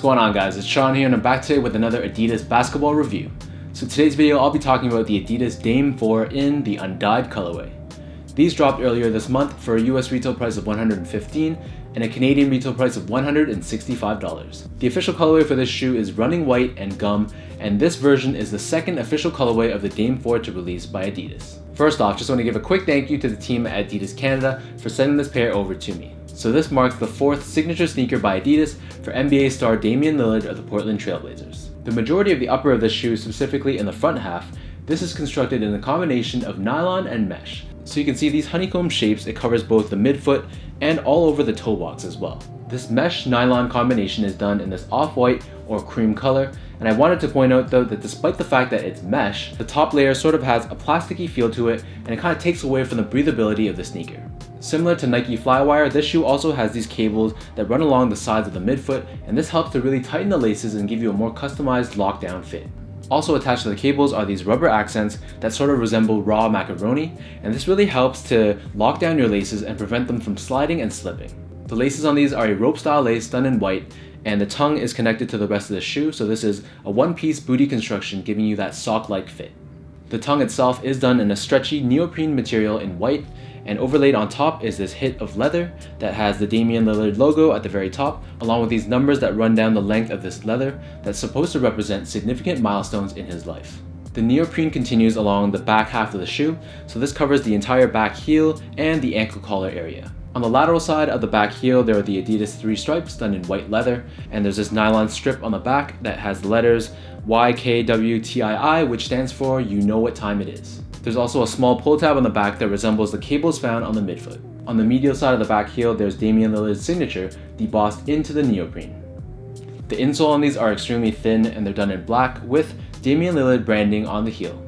going on, guys? It's Sean here and I'm back today with another Adidas basketball review. So today's video I'll be talking about the Adidas Dame 4 in the undyed colorway. These dropped earlier this month for a US retail price of $115 and a Canadian retail price of $165. The official colorway for this shoe is running white and gum, and this version is the second official colorway of the Dame 4 to release by Adidas. First off, just want to give a quick thank you to the team at Adidas Canada for sending this pair over to me. So this marks the fourth signature sneaker by Adidas for NBA star Damian Lillard of the Portland Trail Blazers. The majority of the upper of this shoe, specifically in the front half, this is constructed in a combination of nylon and mesh. So you can see these honeycomb shapes, it covers both the midfoot and all over the toe box as well. This mesh nylon combination is done in this off-white or cream color, and I wanted to point out though that despite the fact that it's mesh, the top layer sort of has a plasticky feel to it and it kind of takes away from the breathability of the sneaker. Similar to Nike Flywire, this shoe also has these cables that run along the sides of the midfoot, and this helps to really tighten the laces and give you a more customized lockdown fit. Also attached to the cables are these rubber accents that sort of resemble raw macaroni, and this really helps to lock down your laces and prevent them from sliding and slipping. The laces on these are a rope style lace done in white, and the tongue is connected to the rest of the shoe, so this is a one-piece booty construction giving you that sock-like fit. The tongue itself is done in a stretchy neoprene material in white, and overlaid on top is this hit of leather that has the Damian Lillard logo at the very top, along with these numbers that run down the length of this leather that's supposed to represent significant milestones in his life. The neoprene continues along the back half of the shoe, so this covers the entire back heel and the ankle collar area. On the lateral side of the back heel, there are the Adidas 3 stripes done in white leather, and there's this nylon strip on the back that has the letters YKWTII, which stands for "You Know What Time It Is." There's also a small pull tab on the back that resembles the cables found on the midfoot. On the medial side of the back heel, there's Damian Lillard's signature debossed into the neoprene. The insole on these are extremely thin and they're done in black with Damian Lillard branding on the heel.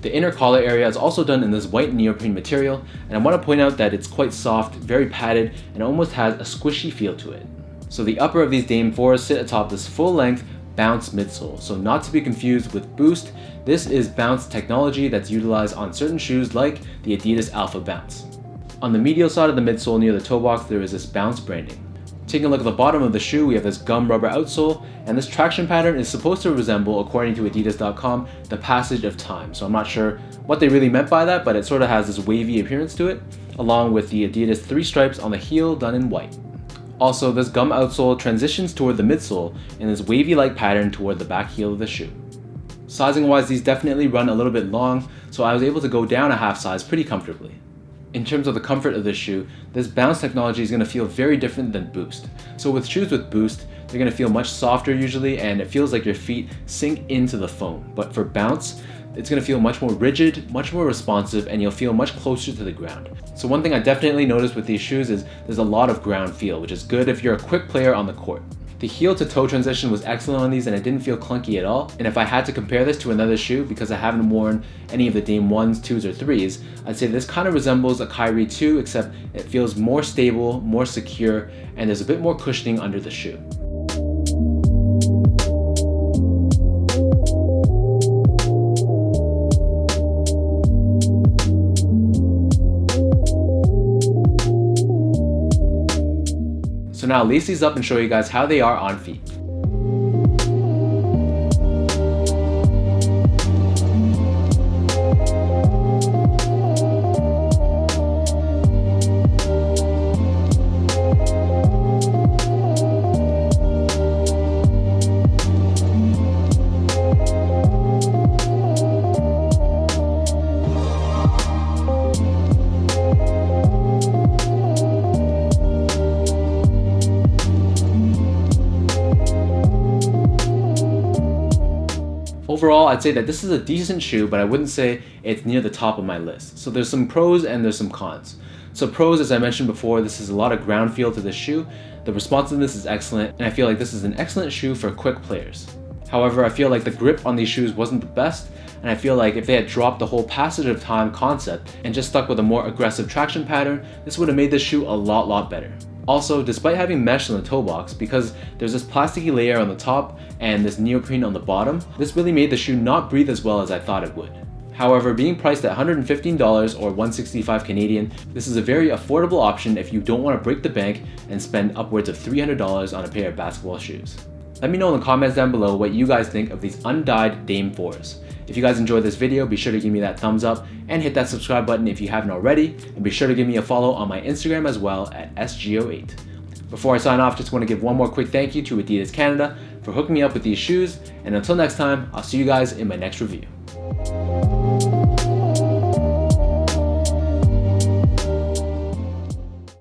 The inner collar area is also done in this white neoprene material, and I want to point out that it's quite soft, very padded, and almost has a squishy feel to it. So the upper of these Dame 4s sit atop this full-length Bounce midsole, so not to be confused with Boost. This is Bounce technology that's utilized on certain shoes like the Adidas Alpha Bounce. On the medial side of the midsole near the toe box, there is this Bounce branding. Taking a look at the bottom of the shoe, we have this gum rubber outsole, and this traction pattern is supposed to resemble, according to Adidas.com, the passage of time. So I'm not sure what they really meant by that, but it sort of has this wavy appearance to it, along with the Adidas 3 stripes on the heel done in white. Also, this gum outsole transitions toward the midsole in this wavy-like pattern toward the back heel of the shoe. Sizing-wise, these definitely run a little bit long, so I was able to go down a half size pretty comfortably. In terms of the comfort of this shoe, this Bounce technology is going to feel very different than Boost. So with shoes with Boost, they're going to feel much softer usually, and it feels like your feet sink into the foam. But for Bounce, it's going to feel much more rigid, much more responsive, and you'll feel much closer to the ground. So one thing I definitely noticed with these shoes is there's a lot of ground feel, which is good if you're a quick player on the court. The heel to toe transition was excellent on these and it didn't feel clunky at all. And if I had to compare this to another shoe, because I haven't worn any of the Dame 1s, 2s, or 3s, I'd say this kind of resembles a Kyrie 2, except it feels more stable, more secure, and there's a bit more cushioning under the shoe. So now I'll lace these up and show you guys how they are on feet. Overall, I'd say that this is a decent shoe, but I wouldn't say it's near the top of my list. So there's some pros and there's some cons. So pros, as I mentioned before, this is a lot of ground feel to this shoe. The responsiveness is excellent, and I feel like this is an excellent shoe for quick players. However, I feel like the grip on these shoes wasn't the best, and I feel like if they had dropped the whole passage of time concept and just stuck with a more aggressive traction pattern, this would have made this shoe a lot better. Also, despite having mesh on the toe box, because there's this plasticky layer on the top and this neoprene on the bottom, this really made the shoe not breathe as well as I thought it would. However, being priced at $115 or $165 Canadian, this is a very affordable option if you don't want to break the bank and spend upwards of $300 on a pair of basketball shoes. Let me know in the comments down below what you guys think of these undyed Dame 4s. If you guys enjoyed this video, be sure to give me that thumbs up and hit that subscribe button if you haven't already, and be sure to give me a follow on my Instagram as well at SGO8. Before I sign off, just want to give one more quick thank you to Adidas Canada for hooking me up with these shoes, and until next time, I'll see you guys in my next review.